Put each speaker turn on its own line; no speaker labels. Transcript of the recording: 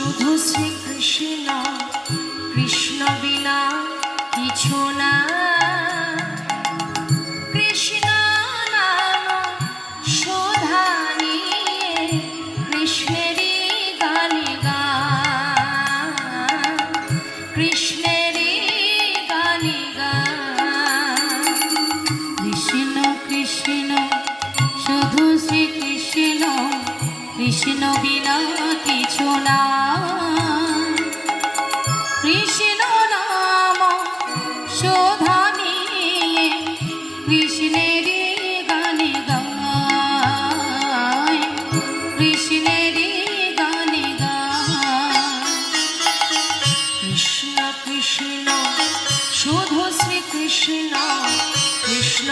শুধু শ্রীকৃষ্ণ, কৃষ্ণ বিনা কিছু না। কৃষ্ণ নাম শোধা নিয়ে কৃষ্ণেরই গানে গান, কৃষ্ণেরই গানে গান।
কৃষ্ণ কৃষ্ণ শুধু শ্রীকৃষ্ণ, কৃষ্ণ বিনা কিছু না। কৃষ্ণ নাম শোধা নিয়ে কৃষ্ণেরই গানে গায়, কৃষ্ণেরই গানে গায়।
কৃষ্ণ কৃষ্ণ শুধু শ্রীকৃষ্ণ, কৃষ্ণ